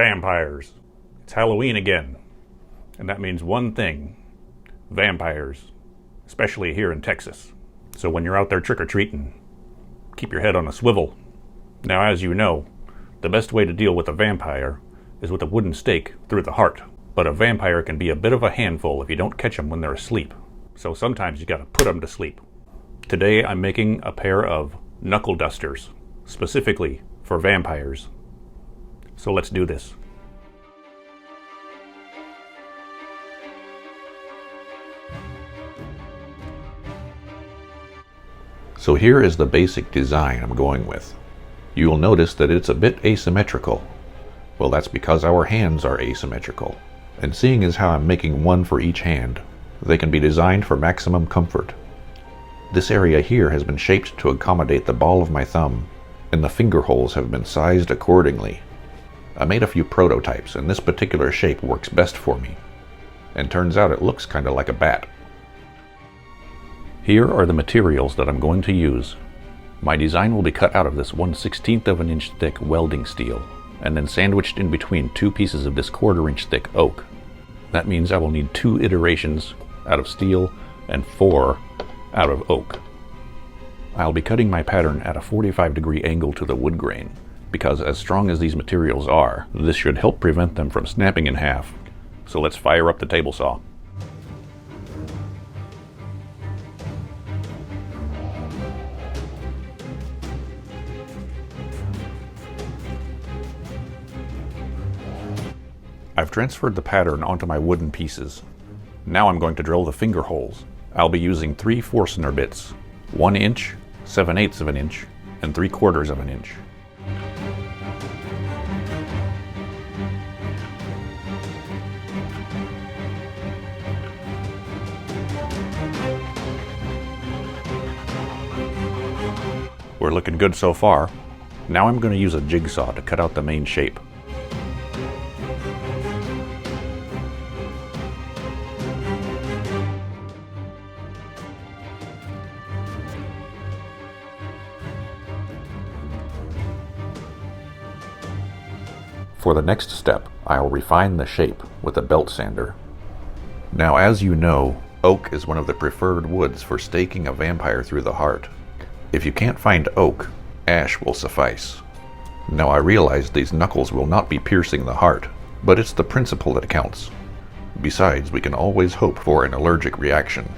Vampires. It's Halloween again. And that means one thing. Vampires. Especially here in Texas. So when you're out there trick-or-treating, keep your head on a swivel. Now, as you know, the best way to deal with a vampire is with a wooden stake through the heart. But a vampire can be a bit of a handful if you don't catch them when they're asleep. So sometimes you gotta put them to sleep. Today I'm making a pair of knuckle-dusters, specifically for vampires. So let's do this. So here is the basic design I'm going with. You will notice that it's a bit asymmetrical. Well, that's because our hands are asymmetrical. And seeing as how I'm making one for each hand, they can be designed for maximum comfort. This area here has been shaped to accommodate the ball of my thumb, and the finger holes have been sized accordingly. I made a few prototypes, and this particular shape works best for me. And turns out it looks kind of like a bat. Here are the materials that I'm going to use. My design will be cut out of this 1/16 of an inch thick welding steel, and then sandwiched in between two pieces of this 1/4 inch thick oak. That means I will need 2 iterations out of steel and 4 out of oak. I'll be cutting my pattern at a 45-degree angle to the wood grain, because as strong as these materials are, this should help prevent them from snapping in half. So let's fire up the table saw. I've transferred the pattern onto my wooden pieces. Now I'm going to drill the finger holes. I'll be using 3 Forstner bits, 1 inch, 7/8 of an inch, and 3/4 of an inch. We're looking good so far. Now I'm going to use a jigsaw to cut out the main shape. For the next step, I'll refine the shape with a belt sander. Now, as you know, oak is one of the preferred woods for staking a vampire through the heart. If you can't find oak, ash will suffice. Now, I realize these knuckles will not be piercing the heart, but it's the principle that counts. Besides, we can always hope for an allergic reaction.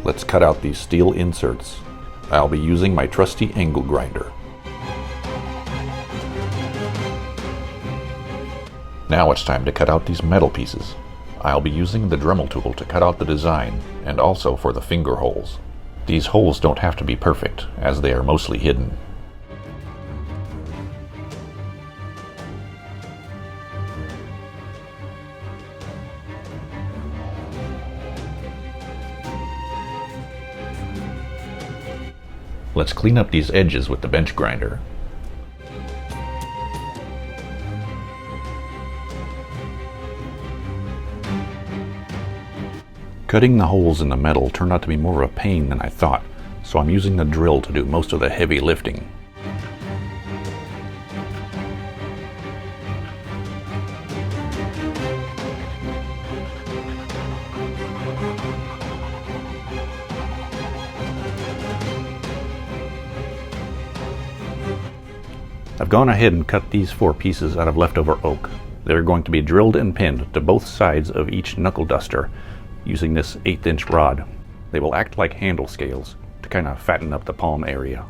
Let's cut out these steel inserts. I'll be using my trusty angle grinder. Now it's time to cut out these metal pieces. I'll be using the Dremel tool to cut out the design and also for the finger holes. These holes don't have to be perfect, as they are mostly hidden. Let's clean up these edges with the bench grinder. Cutting the holes in the metal turned out to be more of a pain than I thought, so I'm using the drill to do most of the heavy lifting. I've gone ahead and cut these 4 pieces out of leftover oak. They're going to be drilled and pinned to both sides of each knuckle duster using this 1/8 inch rod. They will act like handle scales to kind of fatten up the palm area.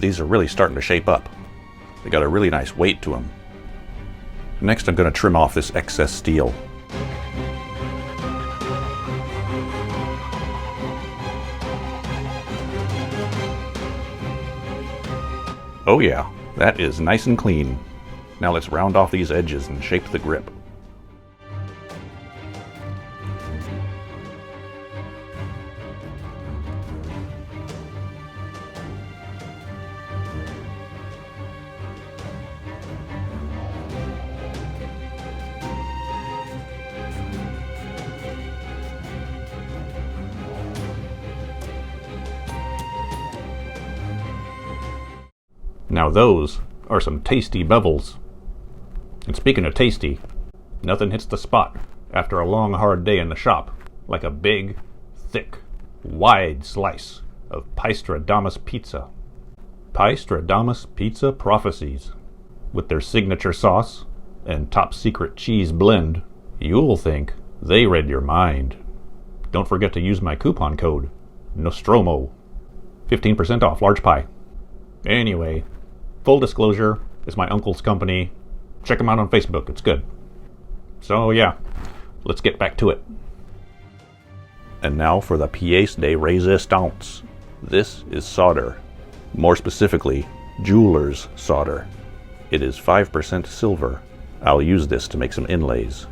These are really starting to shape up. They got a really nice weight to them. Next, I'm going to trim off this excess steel. Oh yeah, that is nice and clean. Now let's round off these edges and shape the grip. Now those are some tasty bevels. And speaking of tasty, nothing hits the spot after a long hard day in the shop like a big, thick, wide slice of Pi-strodamous pizza. Pi-strodamous Pizza Prophecies. With their signature sauce and top secret cheese blend, you'll think they read your mind. Don't forget to use my coupon code, Nostromo. 15% off large pie. Anyway, full disclosure, it's my uncle's company. Check him out on Facebook, it's good. So yeah, let's get back to it. And now for the pièce de résistance. This is solder. More specifically, jeweler's solder. It is 5% silver. I'll use this to make some inlays.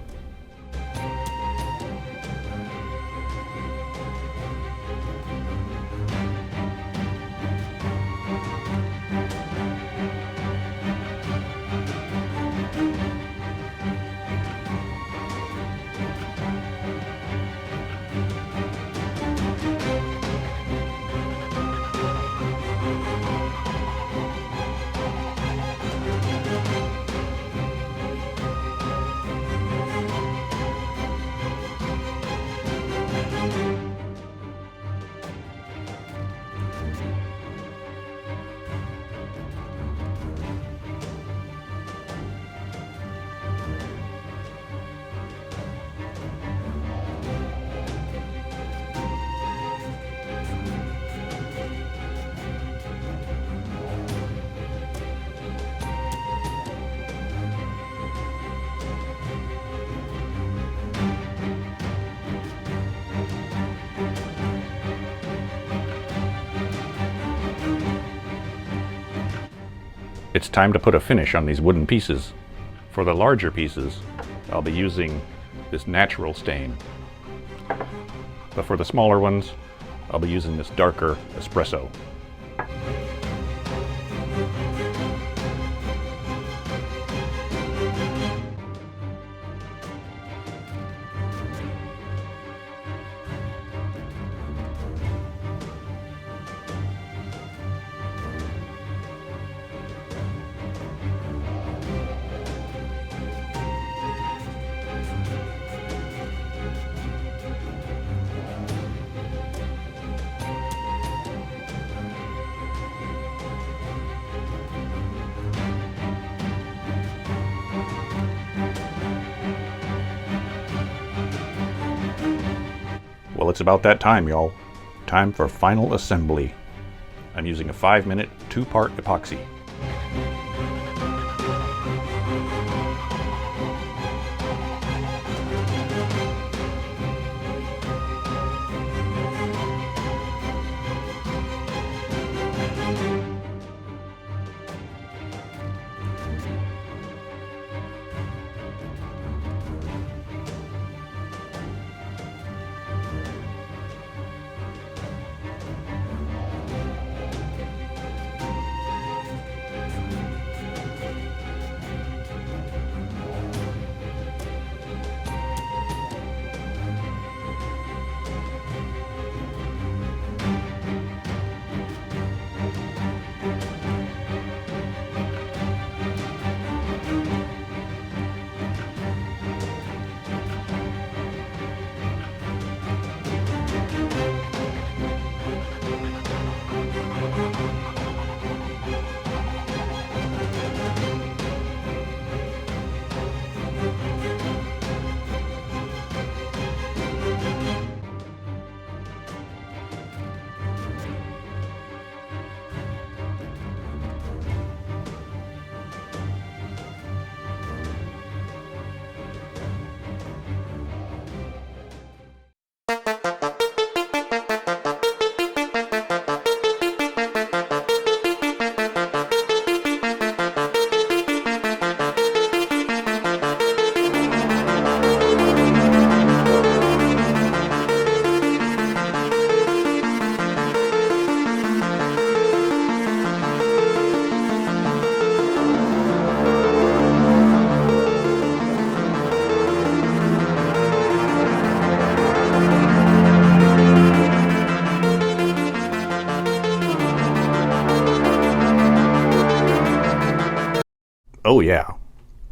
It's time to put a finish on these wooden pieces. For the larger pieces, I'll be using this natural stain. But for the smaller ones, I'll be using this darker espresso. Well, it's about that time, y'all. Time for final assembly. I'm using a 5-minute, 2-part epoxy.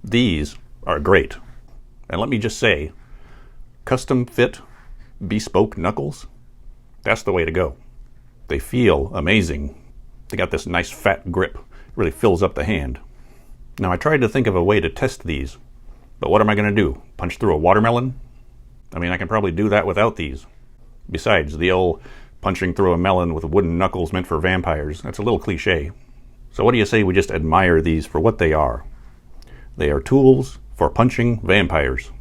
These are great. And let me just say, custom fit, bespoke knuckles, that's the way to go. They feel amazing. They got this nice fat grip. It really fills up the hand. Now I tried to think of a way to test these, but what am I going to do? Punch through a watermelon? I mean, I can probably do that without these. Besides, the old punching through a melon with wooden knuckles meant for vampires, that's a little cliche. So what do you say we just admire these for what they are? They are tools for punching vampires.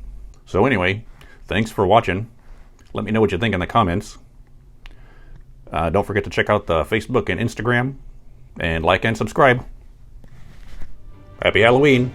So anyway, thanks for watching. Let me know what you think in the comments. Don't forget to check out the Facebook and Instagram, and like and subscribe. Happy Halloween!